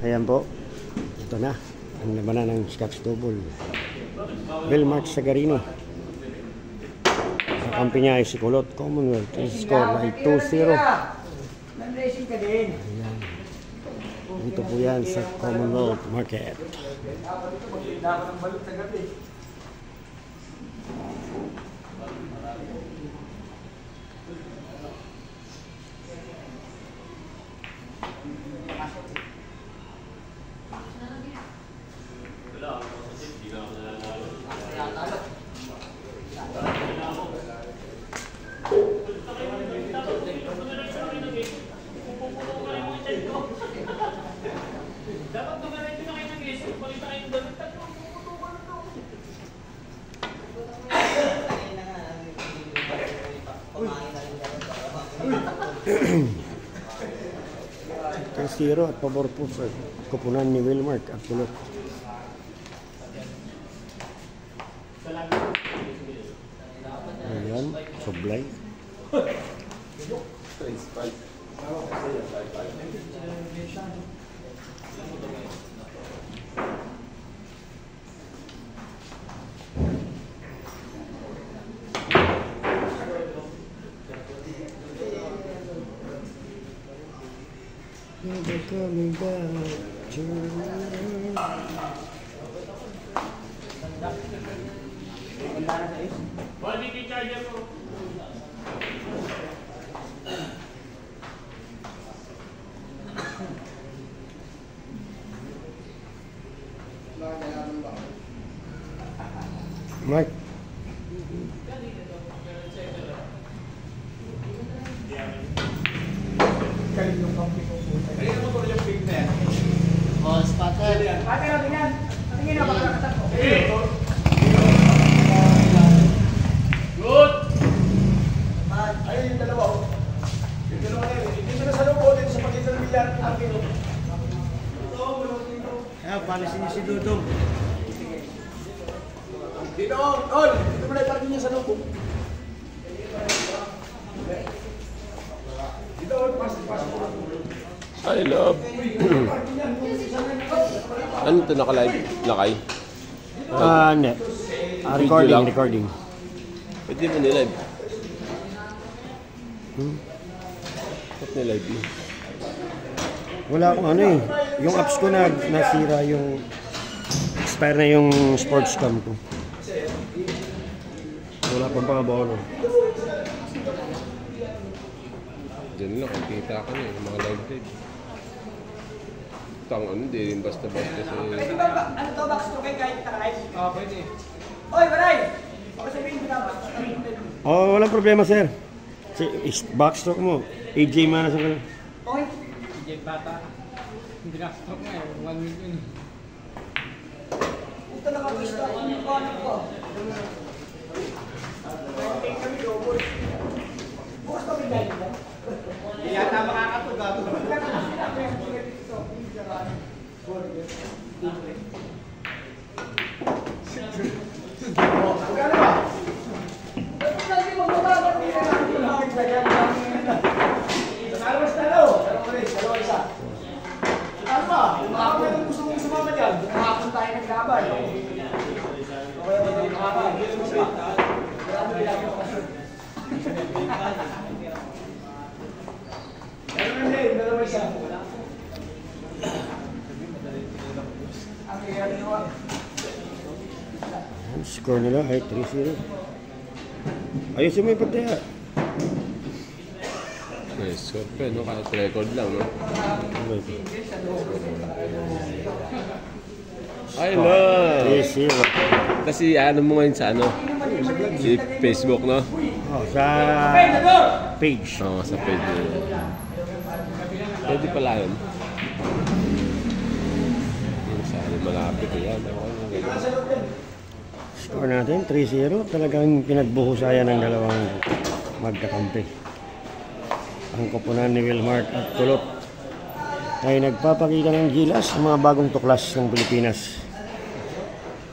Ayan po. Ito na. Ang labanan ng Scotch Double. Wilmark Sagarino. Sa kampi niya ay si Kulot Commonwealth. Ang score ay 2-0. Ayan. Dito po yan sa Commonwealth Market. Zero at pabor po sa koponan ni Wilmark at Kulot. Ayan, sublay. Never coming back to Mike. Oh, spotter. Spotter natin yan. Patingin na baka nakatak ko. Good. Ayun yung dalawa. Yung dalawa na yun. Dito na sa loob. Dito sa pagitan ng bilyar. Kaya palisin niyo si Dudong. Dito, Ol. Dito mo na iparkin niya sa loob. Dito, Ol. Pasok. I love. Ano ito naka-live? Lakay? Hindi. Recording. Pwede mo nilive. Ba't nilive mo? Wala akong ano eh. Yung apps ko na nasira yung expire na yung sports cam ko. Wala pang pangabaw. Diyan lang, kita ka na yung mga live. Tang ano, di rin basta-basta sa... Pwede ba, ano to, backstroke kayo kahit naka-live? Oo, pwede. Oy, Baray! Baka sabihin ko na ba? Oh, walang problema, sir. Backstroke mo. AJ Mana sa kanila. Okay. AJ Bata. Hindi backstroke nga eh. 1 million. Ito nakagusto ako yung ano ko. Kami double. Bukas kami dahil mo. Hindi yata makakatuga. Score nila ay 3-0. Ayusin mo yung pagtaya. Nice score pa, no? Kahit record lang, no? I love! 3-0. Kasi ano mo ngayon sa ano? Si Facebook, no? Oh, sa page. Oo, sa page. Pwede pala yun. Yung sa ano, malapit yan. Score natin 3-0. Talagang pinagbuhusayan ng dalawang magkakampi. Ang koponan ni Wilmark at Kulot ay nagpapakita ng gilas sa mga bagong tuklas ng Pilipinas.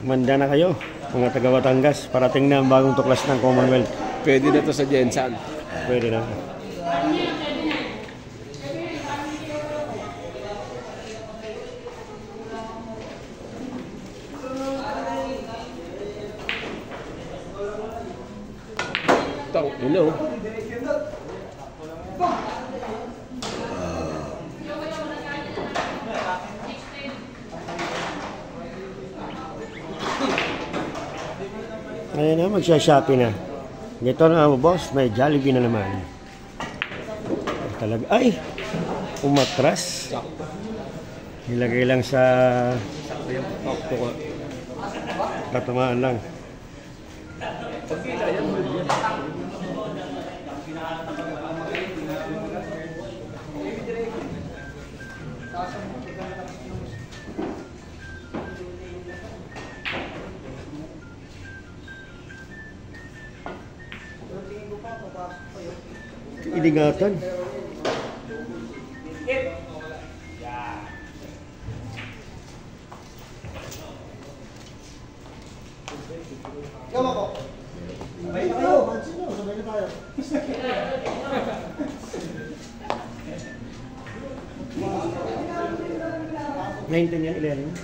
Manda na kayo, mga taga Batangas. Parating na ang bagong tuklas ng Commonwealth. Pwede na to sa Jensan. Pwede na. Hello. Ayun na, magsha-shopping na. Dito na boss, may Jollibee na naman. Ay, talaga, ay! Umatras. Nilagay lang sa katamaan lang. Iningatan. Ikaw ako. Sabay na kayo. Sabay na tayo. Naintindihan ilan?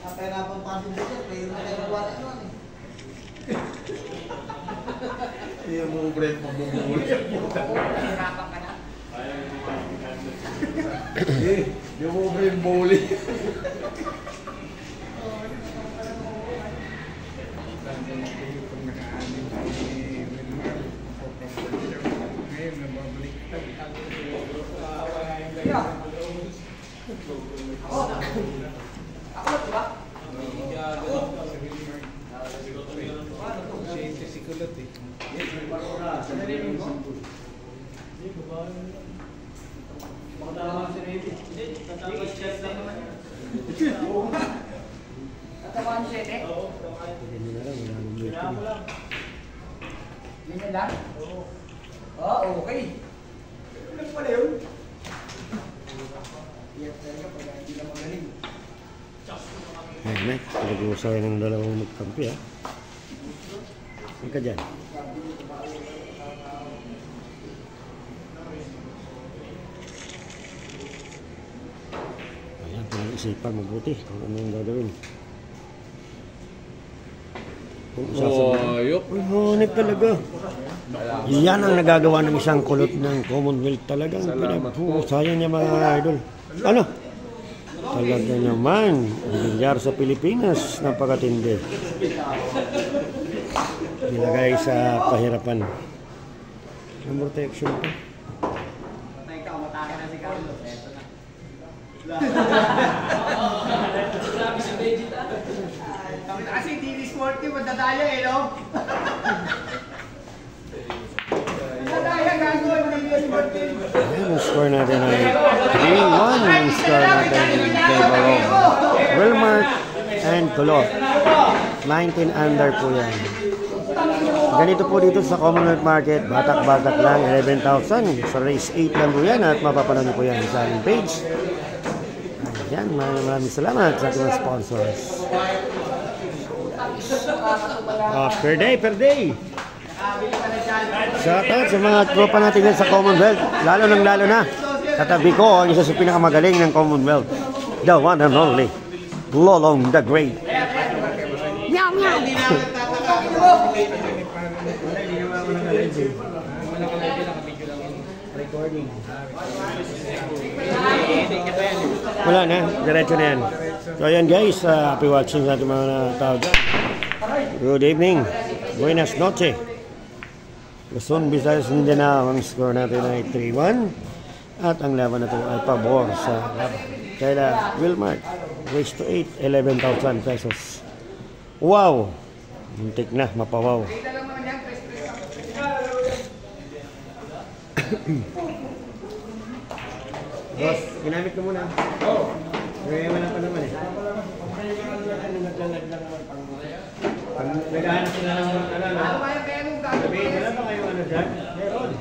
Napahirapan pa din dito. Pero na kayo magawa na yun. Iya mo break mo bumuli. Di mo break bowling. Ganyan lang? Oo, okay. Ano pala yun? Iyak talaga pag hindi lang magaling. Ayun na, pinag-uusay ng dalawang magkampi ha. Saan ka dyan? Ayan, pinag-isipan mabuti kung ano yung gagawin. Kung Ayop. Uy, honip talaga. Yan ang nagagawa ng isang kulot ng Commonwealth. Talagang pinagpusayan niya mga idol. Ano? Talaga naman, ang bilyar sa Pilipinas, napakatindi. Nilagay sa pahirapan. Ang protection pa. Patay ka, matake na si Carlos. Eto na. Kasi TV Sporty, madadaya eh, no? Madadaya, gagawin ng TV Sporty. Ayan, ang score natin ay 3-1. Ang score natin kay Barong. Wilmark and Kulot. 19 under po yan. Ganito po dito sa Commonwealth Market. Batak-batak lang, 11,000. Sa race 8 lang po yan at mapapanood niyo po yan sa aming page. Ayan, maraming salamat sa ating sponsors. Per day, per day. Shout out sa mga tropa natin din sa Commonwealth. Lalo na. Katabi ko ang isa sa pinakamagaling ng Commonwealth. The one and only. Lolong the Great. Meow, meow. Wala na, diretso na yan. So ayan guys, happy watching sa ating mga tao dyan. Good evening. Buenas noche. Luzon, Visayas, Mindanao. Ang score natin ay 3-1. At ang laban na ito ay pabor sa laban. Kaya Wilmark, race to 8, 11,000 pesos. Wow! Muntik na, mapawaw. Boss, ginamit ko muna. Oo. Wala pa naman eh. Pag naghahanap sila ng sabihin nila ba kayo ano dyan? Meron.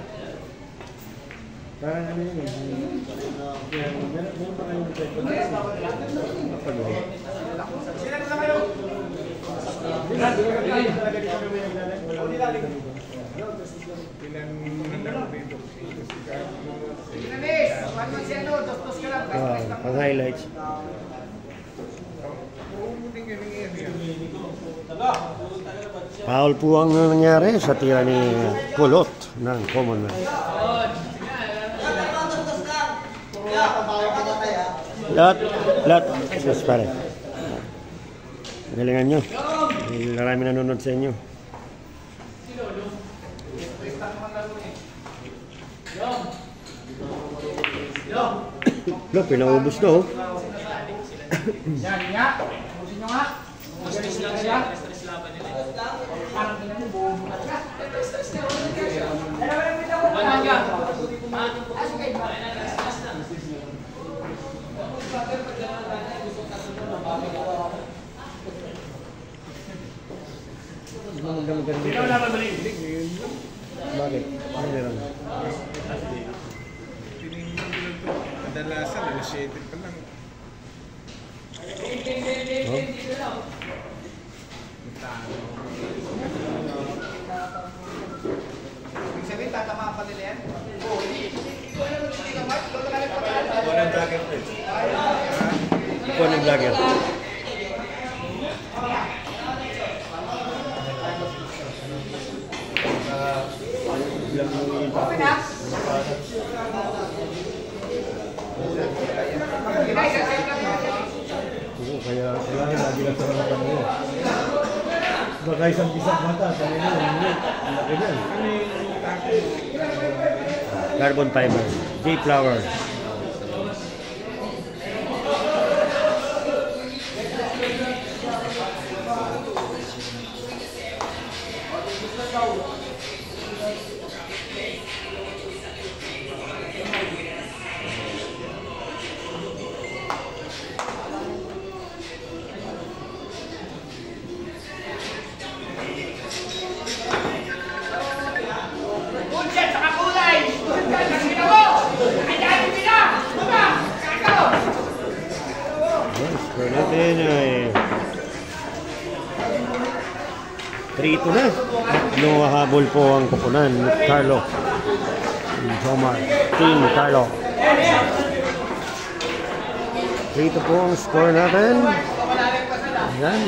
Parang ano yun eh. Meron pa kayo dito. Sila ka kayo? Sila ka kayo talaga dito kami naglalagay. Pang highlights. Foul po ang nangyari sa tira ni Kulot ng Commonwealth. Lahat, yes pare. Galingan nyo. Marami nanonood sa inyo. Lo, pinaubos na oh. Yan nga. Ubusin nyo nga. Stress lang siya. Stress laban nila. Parang tingnan mo, buong bukas ka. Stress na. Wala ka. Bakit? Ano meron? Kadalasan, initiative pa lang. Ibig sabihin, tatamaan pa nila yan? Ikaw ng vlogger. Oo, kaya kailangan lagi lang sa mga kanila. Baka isang mata, kanina, ang laki yan. Carbon fiber, J-Flower. Score natin ay 3-2 na. Lumahabol po ang kupunan ni Carlo. Jomar, Team Carlo. 3-2 po ang score natin. Ayan.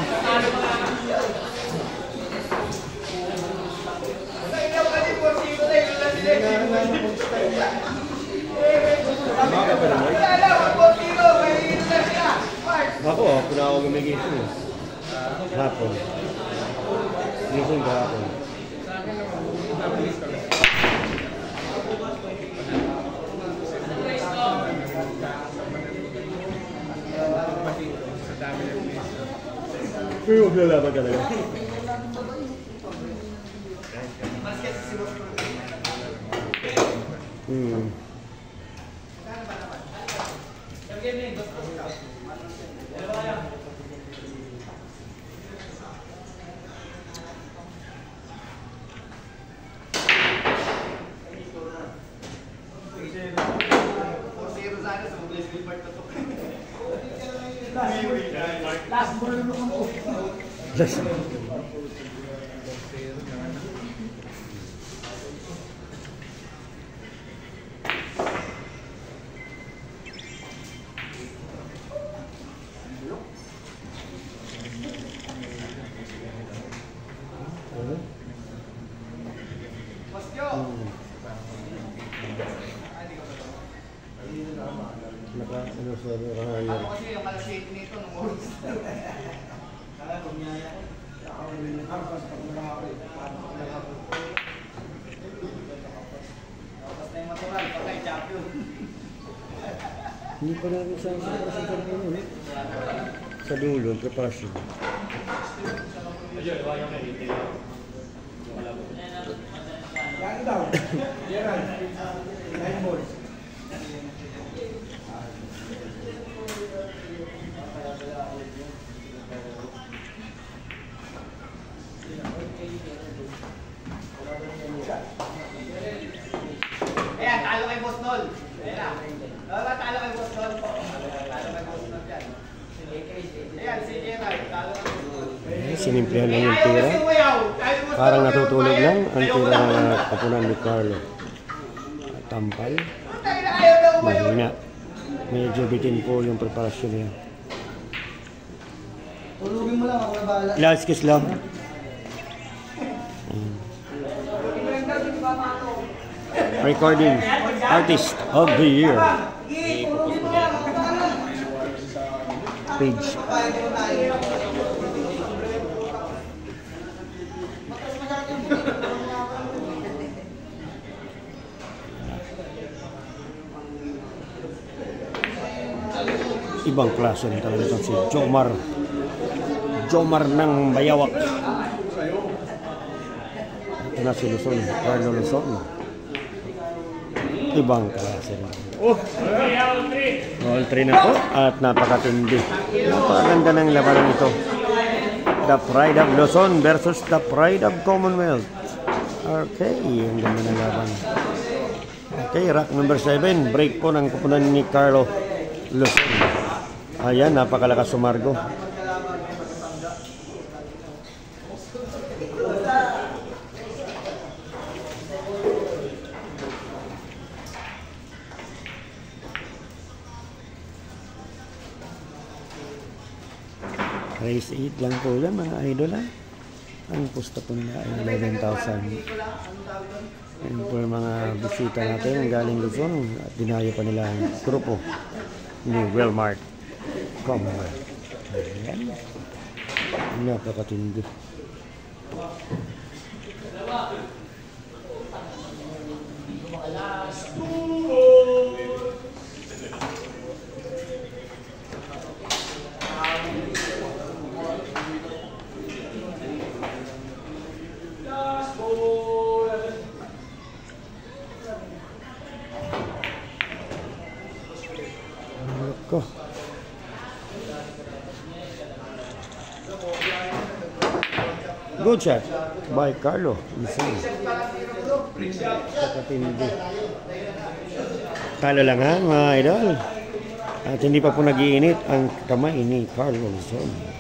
Ako, na ako gumigising. Hapon. Gising ka hapon. Pero maglalaban ka talaga. Last ball naman po. Last. Ako kasi yung kalasate nito nung oras. Kaya kung niya ako rin yung harpas pag nakakapit. Tapos na yung matural, patay champion. Hindi pa namin sa dulo, preparasyon. Yan daw. Gerald. 9 balls. Ayan, talo kay Boss Nol. Ayan na. Talo kay Boss Nol. Talo kay Boss Nol dyan. Ayan, si Gerald. Talo kay Boss Nol. Sinimplihan lang yung tira. Parang natutulog lang ang tira ng kapunan ni Carlo. Tampal. Mahina. Medyo bitin po yung preparasyon niya. Tulugin mo lang ako na bahala. Last kiss lang. Recording Artist of the Year. Page. Ibang klase rin talaga ito si Jomar. Jomar ng Bayawak. Ito na si Luzon, Carlo Luzon. Ibang klase rin. All 3 na po at napakatindi. Napakaganda ng labanan ito. The Pride of Luzon versus the Pride of Commonwealth. Okay, ang ganda ng laban. Okay, rack number 7. Break po ng kupunan ni Carlo Luzon. Ayan, napakalakas sumargo. Race 8 lang po yan mga idol ha. Ang pusta po nila ay 11,000. Ayan po yung mga bisita natin galing Luzon at dinayo pa nila ang grupo ni Wilmart Commonwealth. Ayan. Napakatindi. Ko. Good shot by Carlo Luzon. Kapatindi. Talo lang ha mga idol. At hindi pa po nag-iinit ang kamay ni Carlo Luzon.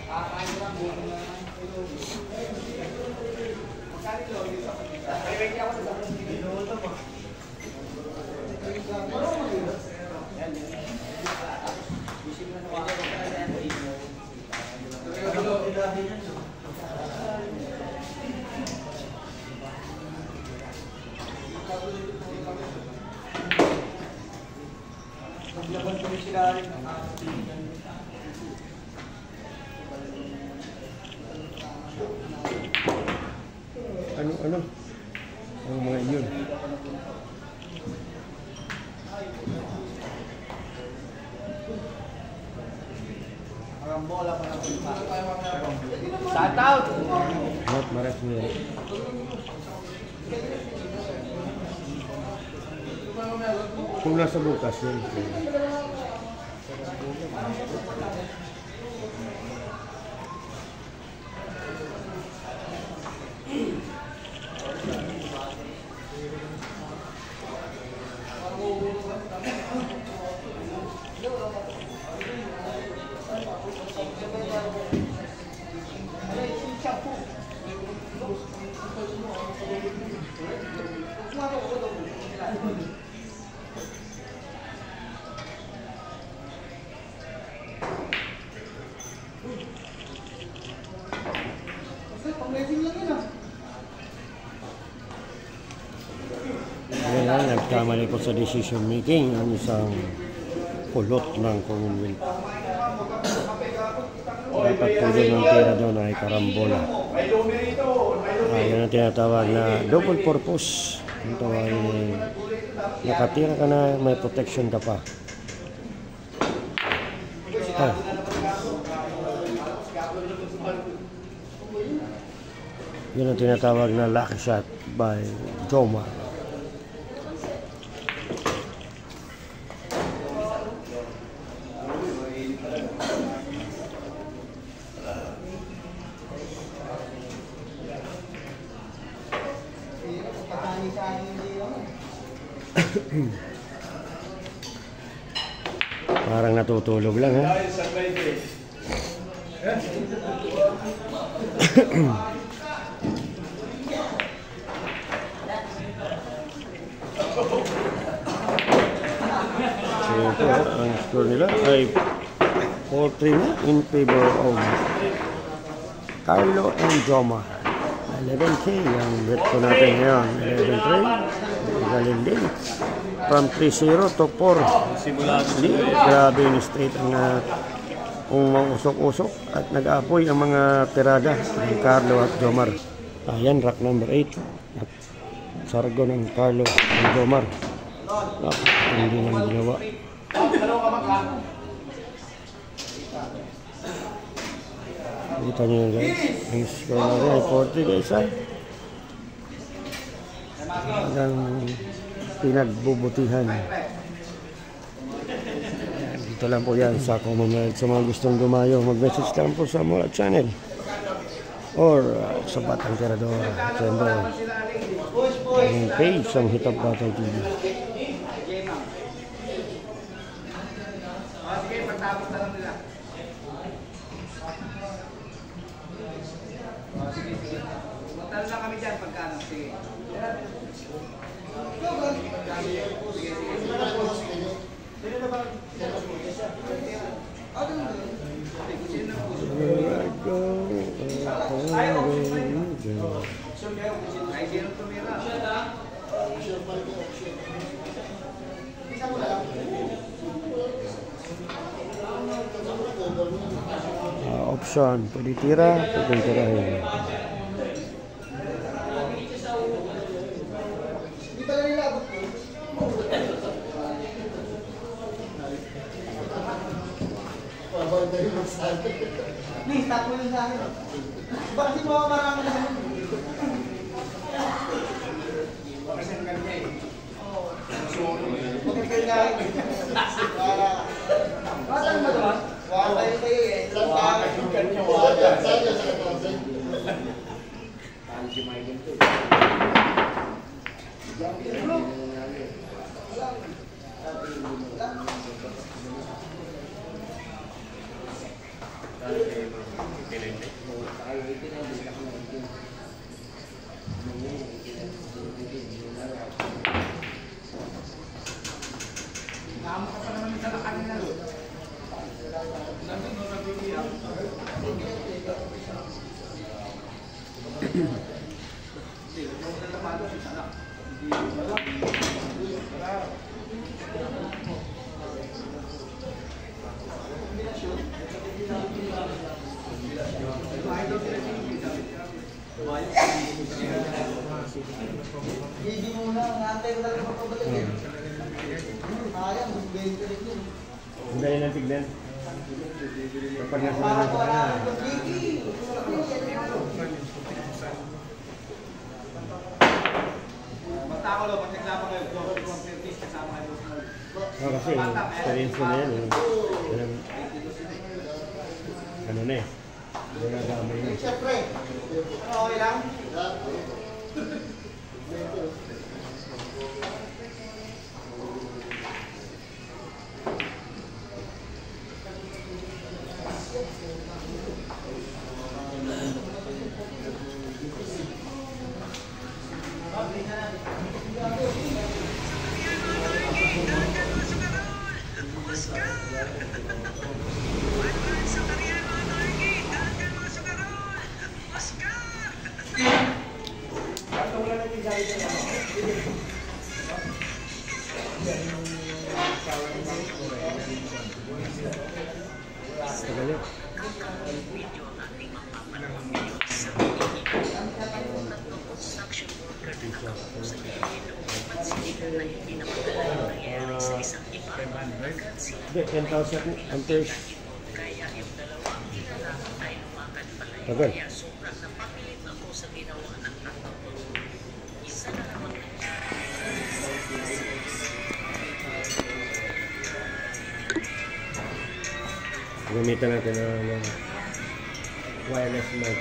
Ano? Ang mga yun. Shout out! Not maras meron. Kung nasa bukas yun. Nagkamali po sa decision making ang isang kulot ng Commonwealth. Dapat po doon ang tira doon ay karambola. Yan ang tinatawag na double purpose. Ito ay nakatira ka na, may protection ka pa. Yan ang tinatawag na lucky shot by Jomar. Parang natutulog lang ha. So ito, ang score nila ay 4-3 na in favor of Carlo and Joma. 11K ang bet ko natin ngayon. 11-3. Galing din. From 3-0 to 4. Grabe yung straight ang usok-usok at nag-aapoy ang mga tirada ng Carlo at Jomar. Ayan, rack number 8. At sargo ng Carlo at Jomar. Hindi nang ginawa. Kita nyo yun guys. Ang score natin ay 40 guys ha. Hanggang pinagbubutihan. Dito lang po yan sa Commonwealth. Sa mga gustong dumayo, mag-message lang po sa mga channel. Or sa Batang Tirador. Siyempre, ang page ang Hitap Batang TV. Sige, pagtapos na lang nila. Sige. Magtalo lang kami dyan pagkano. Sige. Ay, sino tumira? Option, pwede tira, pwede tirahin. Please, tapo yun sa akin. Bakit mo ako marami na naman? Kasi ang ganda eh. Bakit kayo na rin? Bakit mo ito? Wala kayo eh. Ilang bakit yung kanya wala. Saan yun sa katonsin? Namo ka pa naman sa kanila. Hindi muna, nantay ko talaga magpabalik eh. Sayang, mas 20 rin yun. Hindi yun ang tignan. Kapag nasa Para ko naman wala sa akong Gigi. Basta ako lang, pag naglapa kayo, 230 kasama kayo. kasi experience ko na yan. Ano na eh. Ginagamay na. Siyempre, okay lang? Hindi, 10,000 amperes. Tagal. Gamitan natin ng wireless mic.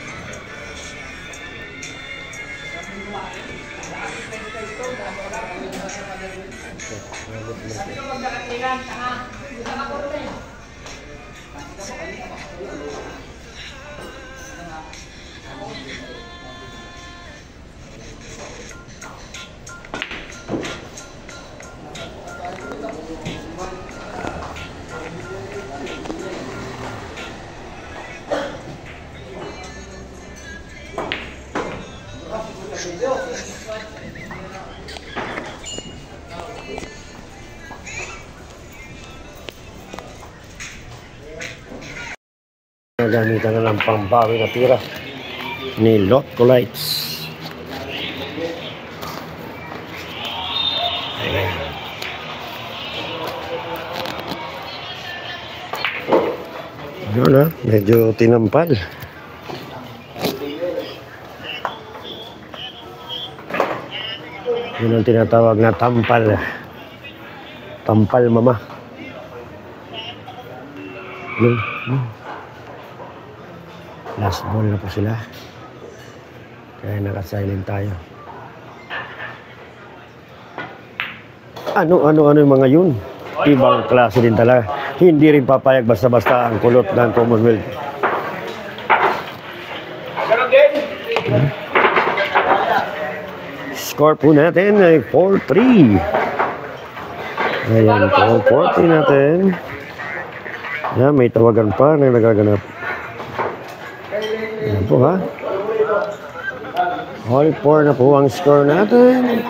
nagamitan na ng pambawi na tira ni Lotco Lights. Ayan. Yun na, medyo tinampal. Yun ang tinatawag na tampal. Tampal mama. Last ball na po sila. Kaya naka-silent tayo. Ano yung mga yun? Ibang klase din talaga. Hindi rin papayag basta-basta ang kulot ng Commonwealth. Score po natin ay 4-3. Ayan po, 4-3 natin. Ayan, may tawagan pa na nagaganap. Ayan po ha. All 4 na po ang score natin.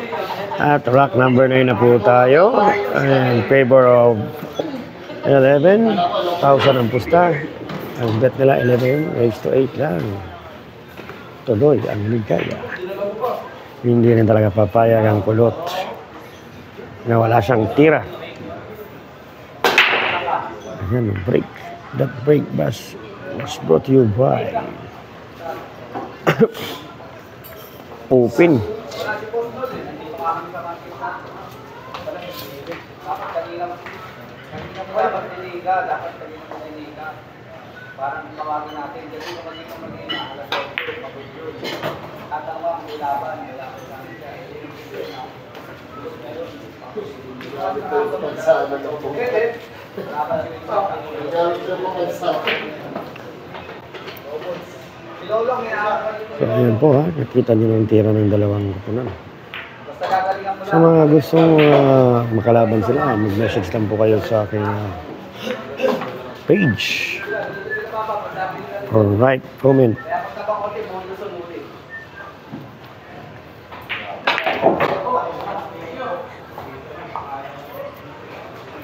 At rack number 9 na po tayo. In favor of 11,000 ang pusta. Ang bet nila 11-8 lang. Tuloy ang ligaya. Hindi rin talaga papayag ang kulot na wala siyang tira. Ayan, break. That break was brought to you by Open. Parang tawagin natin kasi kung hindi ka mag-ina alas 8 tatawa ang ilaban wala ko lang So ayan po ha, nakita nyo na yung tira ng dalawang kapunan. Sa mga gustong makalaban sila, mag-message lang po kayo sa aking page or write comment.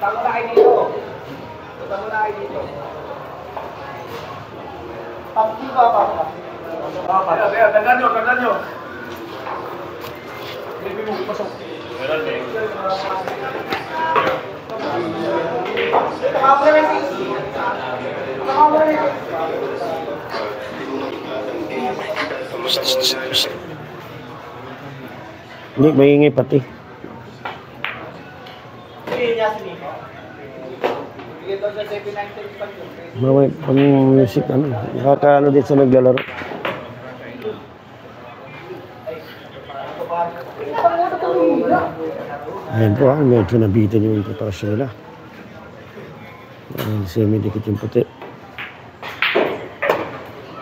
Punta mo na kayo dito. Punta mo na kayo dito. Pagki ba pa? Tandaan nyo. Hindi mo pasok. Hindi, maingay pati. Mamay, pang-music, nakakaano din sa naglalaro. Ayan po medyo nabitin yung preparasyon nila. Semi-dikit yung puti.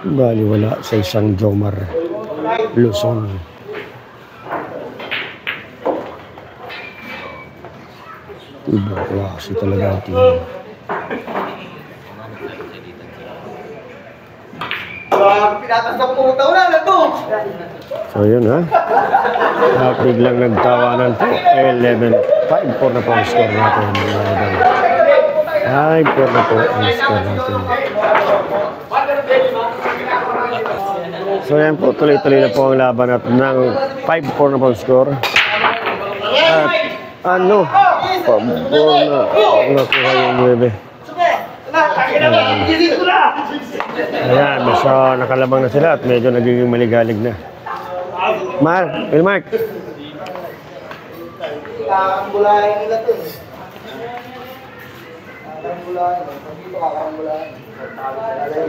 Bali wala sa isang Jomar Luzon. Ibang klase talaga ang team. Pinatasok po utaw na to. So yun ha. At biglang nagtawanan po. 11-5-4 na po ang score natin. 5-4 na po ang score natin. So yan po, tuloy-tuloy na po ang laban at ng 5-4 na po ang score. At pabor na nakuha yung 9. Ayan, so nakalabang na sila at medyo nagiging maligalig na. Wilmark. Kakambulahin nila to. Kakambulahin.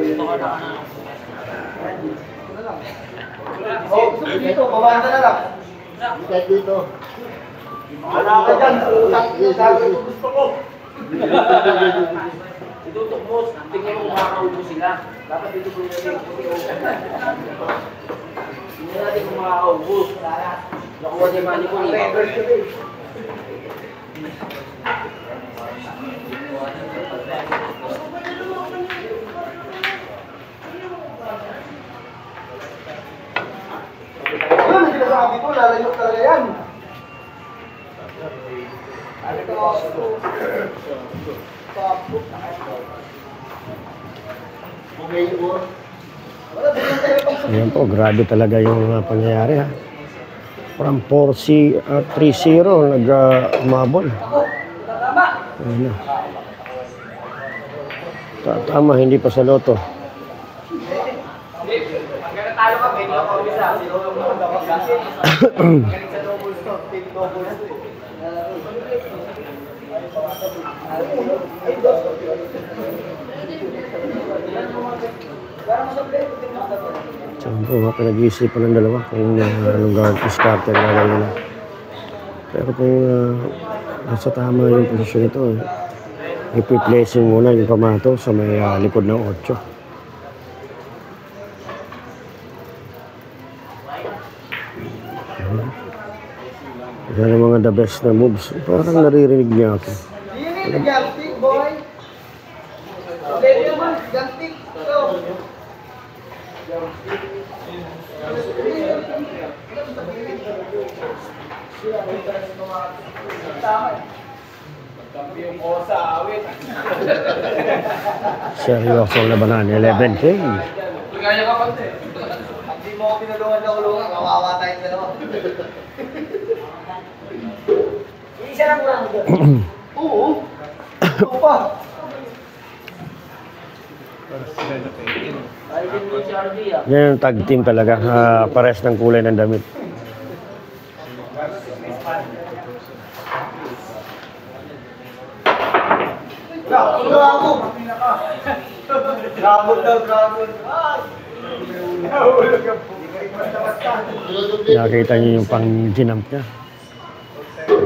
Dito kakambulahin. Dito, babanda na lang. Dito. Wala ka dyan. Gusto ko. Itutok mo. Tingnan mo makakaupo sila. Dapat dito po yung hindi natin kung makakaubos. Nakuha niya mani ko niya. Ano sinasabi ko? Lalayok talaga yan. Ano ito? Ayan po, grabe talaga yung pangyayari ha. From 3-0 nag-umabol. Ayan na. Tama, hindi pa sa loto. Hanggang talo ka, pwede ka pa umisa. Sino yung mga dapat kasi? Hanggang sa double stop, pwede double stop. Saan po, pinag-iisipan ng dalawa kung anong gagawin starter na gawin nila. Pero kung nasa tama yung posisyon ito, ipi-placing muna yung pamato sa may likod ng 8. Yan ang mga the best na moves. Parang naririnig niya ako. Yun yung gantik, boy. Pwede naman, gantik. Kampiyon ko sa awit. Seryosong labanan, 11K. Kaya ka pante. Hindi mo ako pinulungan na ulungan, kawawa tayong dalawa. Isa lang lang doon. Oo. Oo pa. Yan yung tag team talaga. Pares ng kulay ng damit. Grabon daw, grabon. Nakita niyo yung pang-ginamp niya.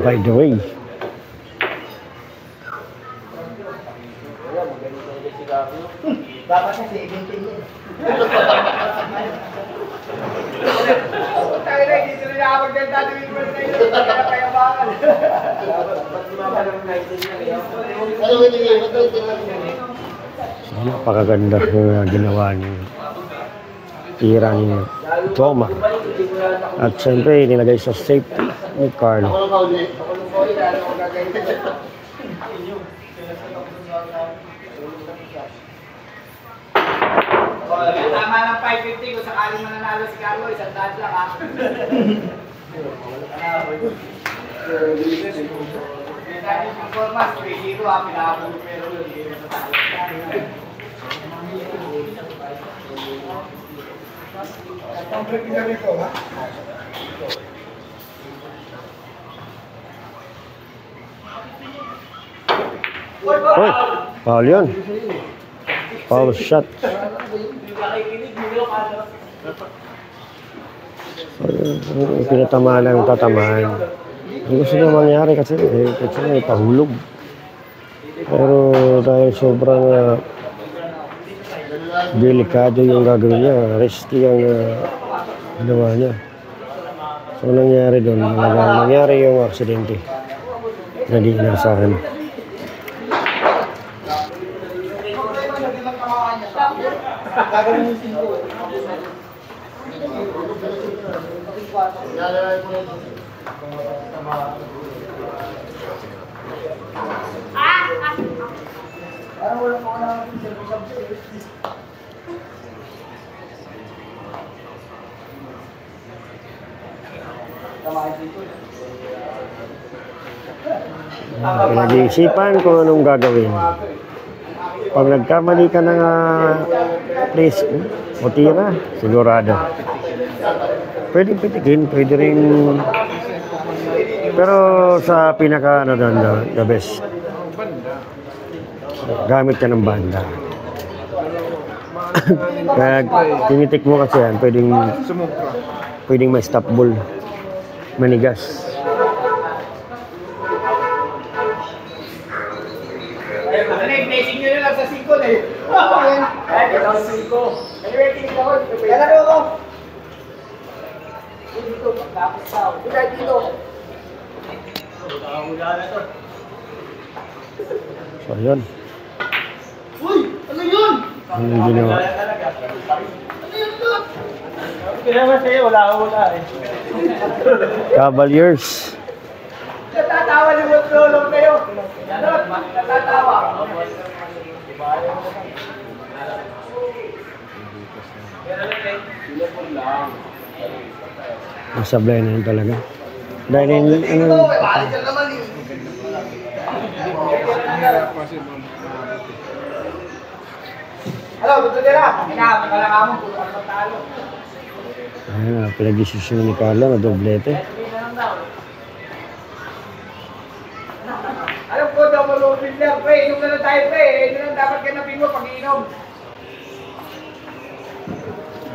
By the way. Dapat kasi ibintin yun. Tayo na, dito rin ako magdanda. Dito rin tayo. Kaya payabangan. So, napakaganda yung ginawa ni tira ni Toma. At siyempre, nilagay sa safety ni Carlo. Tama ng 550 kung sakaling mananalo si Carlo, isang daan lang ha. Dahil yung performance, 3-0 ha, pinakapulo pero yun, hindi rin matalo. Ang break na rito, ha? Uy, foul yun. Foul shot. So, pinatamaan lang tatamaan. Ang gusto na mangyari kasi may pahulog. Pero dahil sobrang delikado yung gagawin niya, risky ang ginawa niya. So nangyari doon, nangyari yung aksidente na di inasahan. Pinag-iisipan kung anong gagawin. Pag nagkamali ka ng place o tira, sigurado. Pwede pitikin, pwede rin. Pero sa pinaka the best, gamit ka ng banda. Kaya tinitik mo kasi yan, pwedeng may stop ball, manigas. Blessing nyo na lang sa 5 na eh. Ay, ito sa 5. Anyway, tinig ako. Kaya na ako. Dito, pagkapos tao. Dito. Hula na to. So, yun. Uy! Ano yun? Ano yung ginawa? Ano yun to? Kaya sa'yo, wala eh. Cavaliers. Natatawa ni Lolong kayo. Natatawa. Nasablay na yun talaga. Dahil ano, Hello, tuto dira. Ina, kalaka mo puro ka talo. ayun, pinag-desisyon ni Carlo na doblete. Alam ko daw malupit lang, pre. Inom na lang tayo, pre. Ito lang dapat ganapin mo pag-iinom.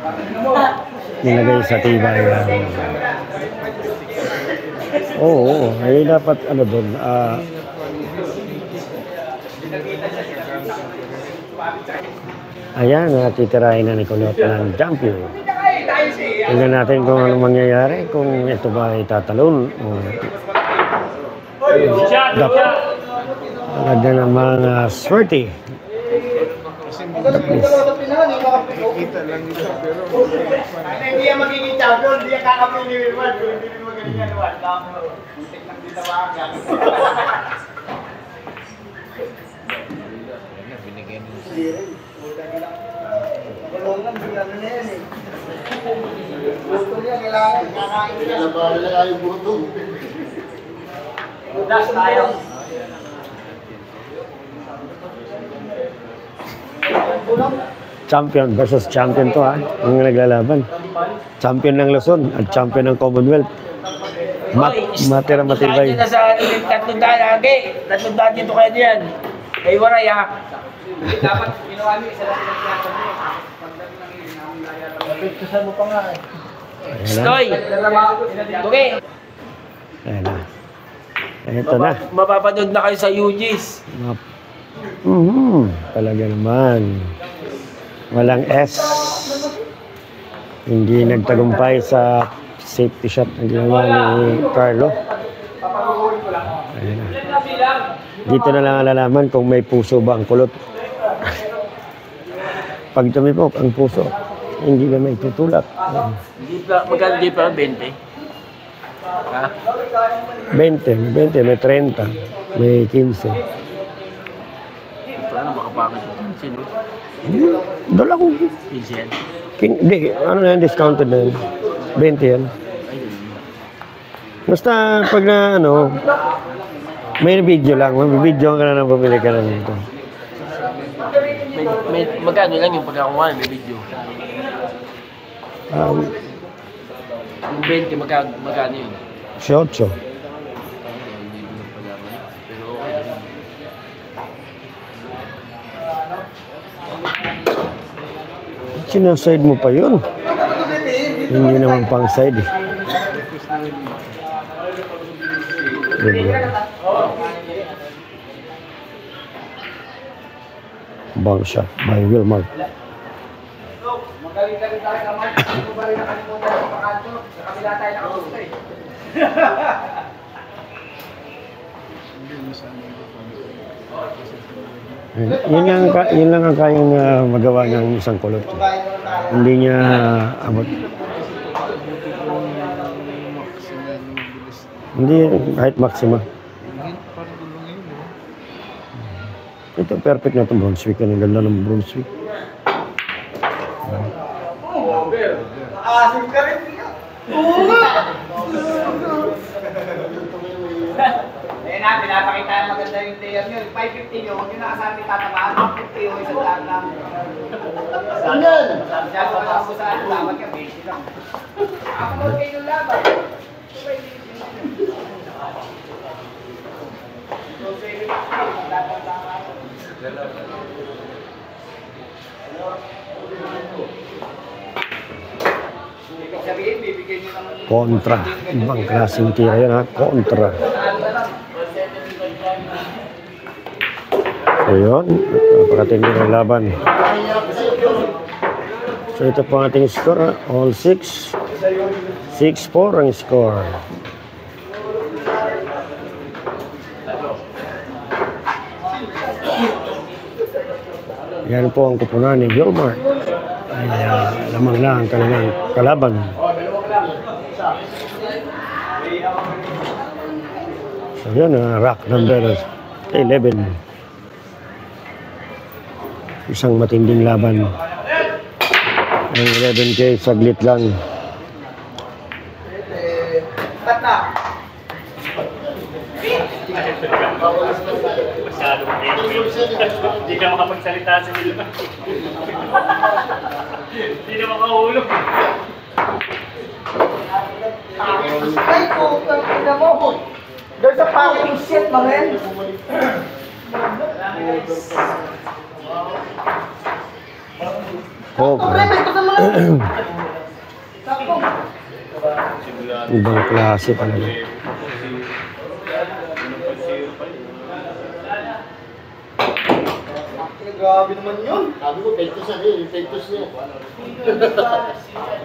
Pag-inom mo. Nilagay sa tibay. Oo, ay dapat ano doon, ayan, natitirahin na ni Kulot ng champion. Tingnan natin kung ano mangyayari, kung ito ba ay tatalon o dapat talaga namang swerte. Kita lang ito, pero Hindi yan magiging champion, hindi yan kakapin ni Wilman. Hindi rin magaling yan, Juan. Muntik lang din na maaga. Kulungan, bilang na yan eh. Gusto niya, kailangan kakain niya. nalabanan na yung buto. Budas tayo. Champion versus champion to ha, ang naglalaban. Champion ng Luzon at champion ng Commonwealth. Matira matibay. Na sa tatlong daan lagi. Tatlong daan dito kayo diyan. Ay waray ha. Dapat ginawa niyo, isa lang pinagkakasabi niyo. Pagdating ng hindi namin laya. Pagkasan mo pa nga eh. Stoy. Okay. Ayan na. Ito na. Mapapanood na kayo sa UGs. Talaga naman. Walang S. Hindi nagtagumpay sa safety shot na ginawa ni Carlo. Ayan na. Dito na lang alalaman kung may puso ba ang Kulot. Pag tumipok ang puso, hindi ba may tutulak? Magkano di pa 20? Ha? 20, may 30, may 15. Paano makapakit ito? Sino? Dala ko. Vincent? Hindi, ano na yan, discounted na yan. 20 yan. Basta pag na ano, may video lang, may video ka na nang bumili ka na nito. Magkano lang yung pagkakuha, may video. Yung 20, magkano yun? 18. Pero okay. Sinaside mo pa yun. Hindi naman pang side eh. Diba? Bang shot by Wilmar. Magaling-galing tayo naman. Kung ba rin nakalimutan sa pakanto, sa kabila tayo nakapusta eh. Yun lang ang kayang magawa ng isang Kulot. Hindi niya abot. Hindi kahit maxima. Ito perfect na itong Brunswick. Ang ganda ng Brunswick. Asim ka rin niya. Oo nga! Ayun na, pinapakita na maganda yung player nyo. 550 nyo, huwag nyo nakasabi tatamaan. 50 yung isang daan lang. Saan yan? Saan ko lang po saan. Laban ka, basic lang. Ako mo kayo yung laban. Kontra. Ibang klaseng tira yan ha. Kontra. So yun. Napakatindi ng laban. So ito po ang ating score. All 6. 6-4 ang score. Yan po ang kupunan ni Gilmar. Ay lamang lang ang kanilang kalaban. So yun, rack number 11. Isang matinding laban. Ang 11K, saglit lang. Cut na. Hindi ka makapagsalita sa nila. Hindi na makahulog. Ay, putang ina mo. There's a fucking shit, mga yan. Oh, ibang klase talaga. Grabe naman yun. Sabi ko, pektos na rin. Yung pektos niya.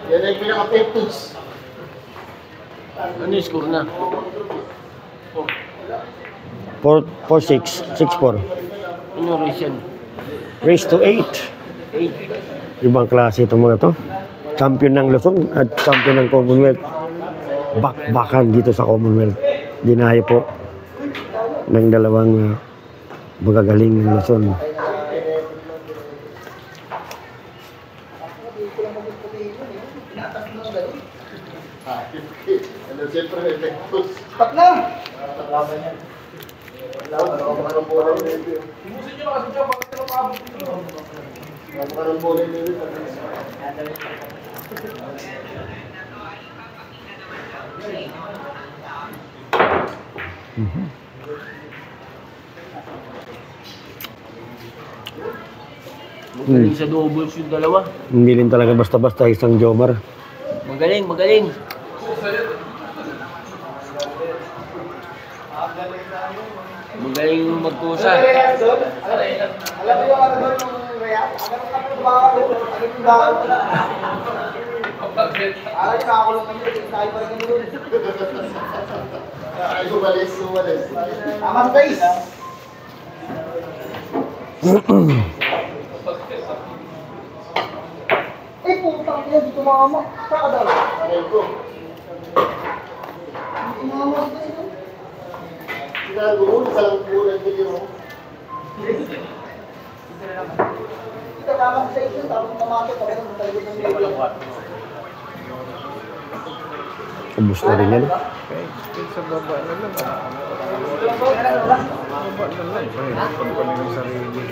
Yan ay pinaka-pektos. Ano yung score na? 4-6, 6-4. Ano race yan? Race to 8. 8. Ibang klase itong mga to. Champion ng Luzon at champion ng Commonwealth. Bakbakan dito sa Commonwealth. Dinaya po ng dalawang magagaling ng Luzon. Ano, siyempre, may pektos. Cut na. Magaling sa doubles yung dalawa. Hindi rin talaga basta-basta isang Jomar. Magaling, magaling. Magaling yung magkusa. Alam mo yung ano doon yung react? Agad kami ng bawal. Agad yung bawal. Ay, nakakulong kami. Tayo pa rin kami doon. Ay, umalis. Tama guys. Eh, putang ina, dito mama. Saka daw. Aray ko. Mama ko dito. Sinago mo, isa lang po nag-video mo. Ito tama sa ito. Tapos mamaki. Tapos talagot ng video. Ubus na rin yan. Sa baba na lang. Baba na lang. Pagpanin yung sarili.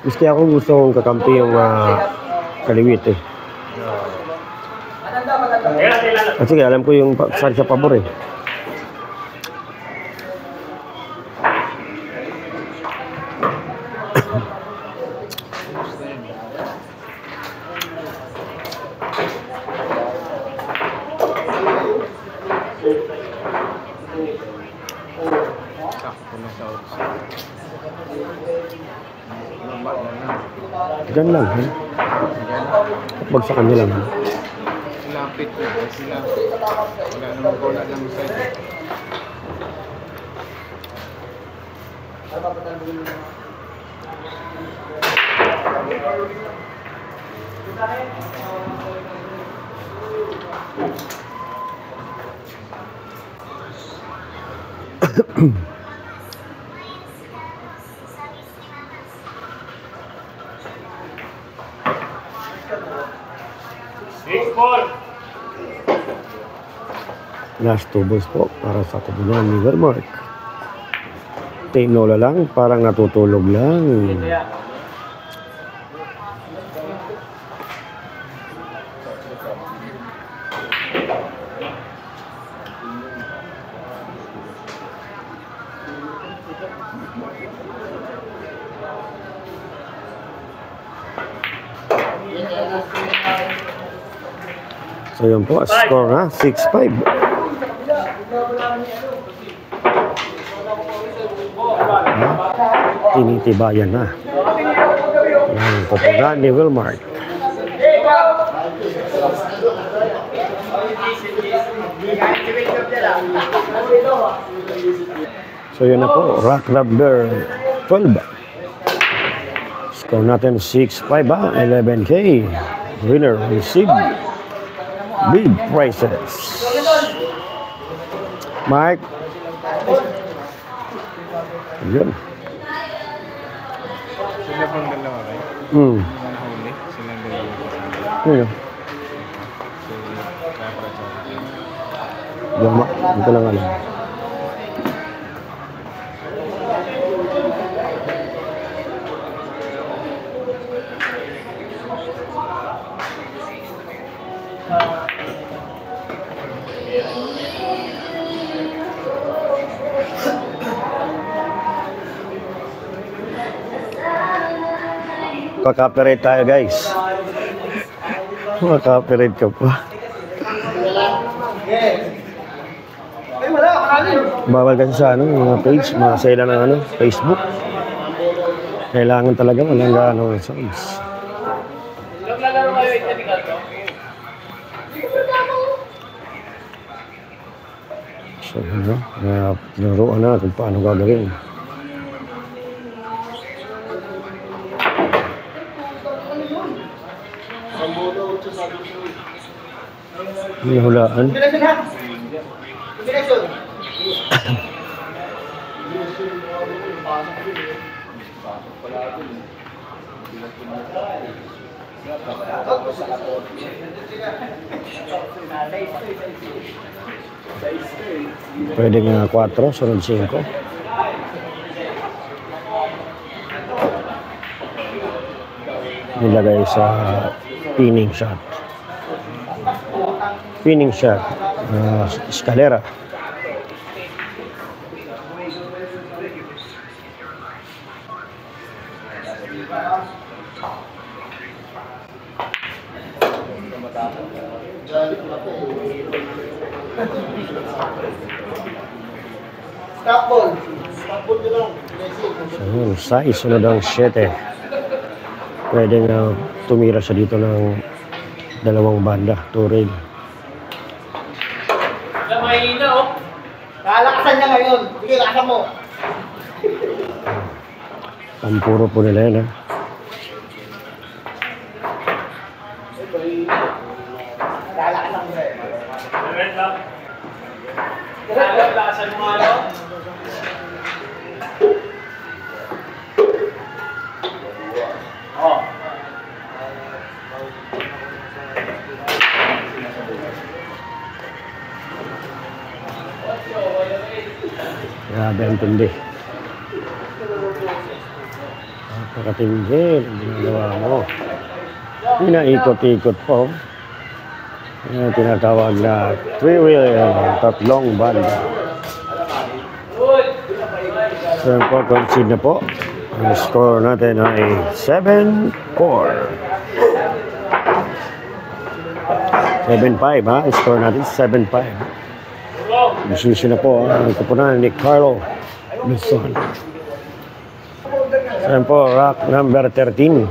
Gusto ako gusto kong kakampi yung kaliwit eh. At sige, alam ko yung saan siya pabor eh. Sakto na sa outside. Baba na lang. Diyan lang. Eh. Pag sa kanya lang. Eh. Lapit na sila. Wala naman ko lang side. Last two balls po para sa kubunan ni Wilmark. Tinola lang, parang natutulog lang. So yun po, score na 6-5. Tinitibayan na ng kupunan ni Wilmark. So yun na po, Rock Rubber 12. Score natin 6-5 11K. Winner receive Big prices. Mark. Yun. Sila pang dalawa kayo. Hmm. Ang huli, silang dalawa kasama. Yun. So, Capra tsaka. Gama. Dito lang alam. Kaka-copyright tayo, guys. Maka-copyright ka pa. Bawal kasi sa ano, mga page, mga sila ng ano, Facebook. Kailangan talaga walang ano, sounds. So, ano, naruan na kung paano gagawin. Hinahulaan. Pwede nga 4, sunod 5. Nilagay sa pinning shot. Pinning shot. Escalera. Stop ball nyo lang. So yun, size, sunod ang 7. Pwede nga tumira siya dito ng 2 banda, 2 rail. Mahina, oh. Lalakasan niya ngayon. Sige, lakasan mo. Pampuro po nila yan, ha. Lalakasan mo. Lakasan mo, ano? Oh. Grabe ang tindi. Napakatindi ang ginagawa mo. Pinaikot-ikot po. Yan tinatawag na 3-wheel, 3 banda. So yun po, concede na po. Ang score natin ay 7-4. 7-5, ha? Ang score natin 7-5. Bisisi na po ang kupunan ni Carlo Luzon. So yun po, rack number 13.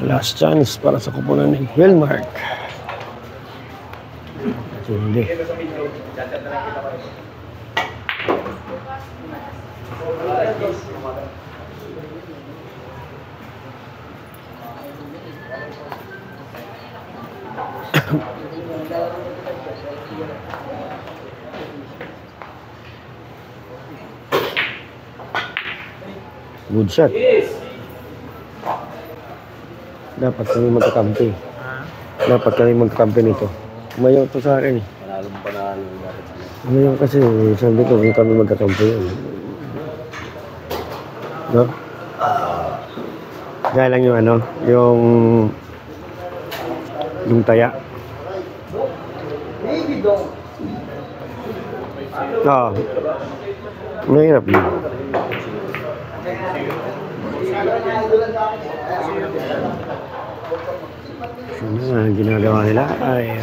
Last chance para sa kupunan ni Wilmark. Hindi. Good shot. Dapat kami magkakampi. Dapat kami magkakampi nito. Umayaw to sa akin eh. Umayaw kasi sabi ko kung kami magkakampi yun. No? Kaya lang yung ano, yung taya. Oo. Mahirap yun. Ano ang ginagawa nila ay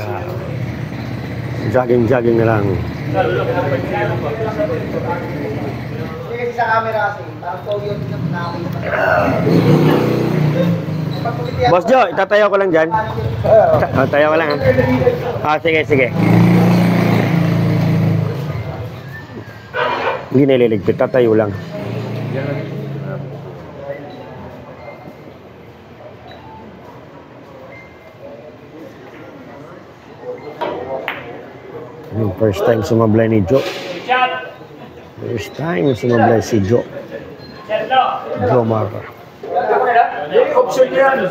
jogging na lang. Sige sa camera kasi. Tapos pogi yung namin. Boss Joe, itatayo ko lang dyan. Tayo ko lang ha. Sige. Hindi na ililigpit, tatayo lang. Yan lang. First time sumablay ni Joe. First time sumablay si Joe. Joe Marca. Option yan.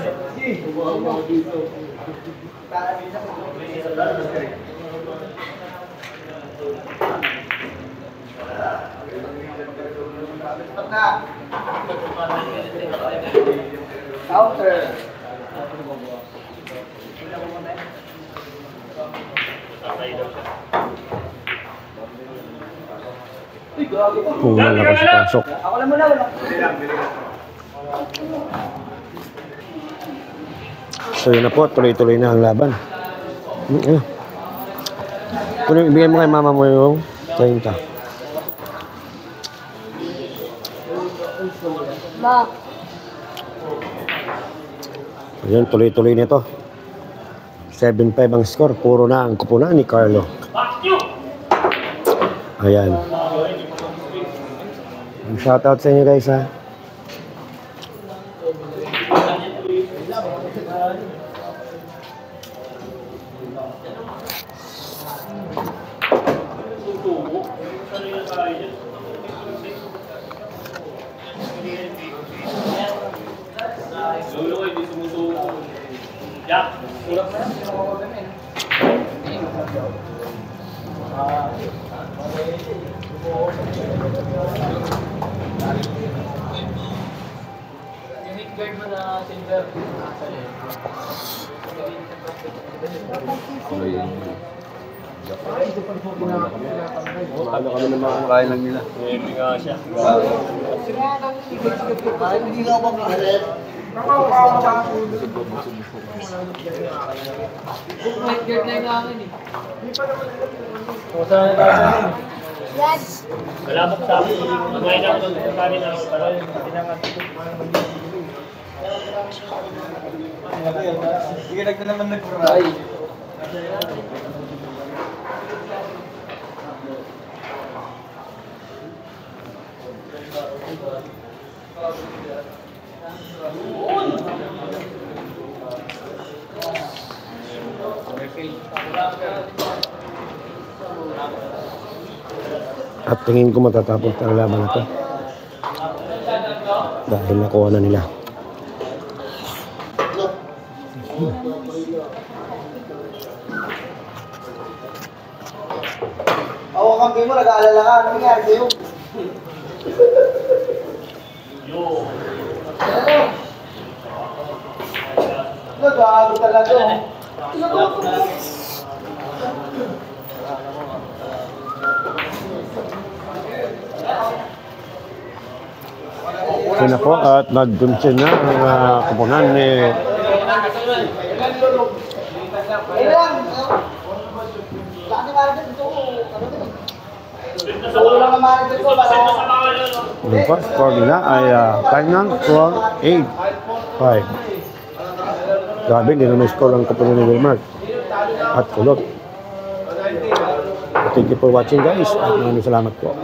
Counter. Kung nakapasok. Ako lang muna, wala. So yun na po, tuloy-tuloy na ang laban. Kung ibigay mo kay mama mo yung 30. Ma. Ayan, tuloy-tuloy nito. 7-5 ang score. Puro na ang kupunan ni Carlo. Ayan. Shoutout sa inyo guys ha. Ano kami naman ang kain lang nila? Hindi nga ako makalit. Yes. Malabot sa akin. Magayin ako doon sa kanin na para pinangat. Sige, nagda naman nag-fry. At tingin ko matatapos ang laban na to. Dahil nakuha na nila. Ako kampi mo, nag-aalala ka. Ano nangyari sa'yo? Nag-aago talaga. Yun na po at nag-dunsin na ang kupunan ni Ilan? Laki market ito. Ulo lang ang market ko. yung po, score nila ay Kainan 12-8-5. Grabe, hindi na may score ang kupunan ni Wilmark at Kulot. Thank you for watching guys at maraming salamat po.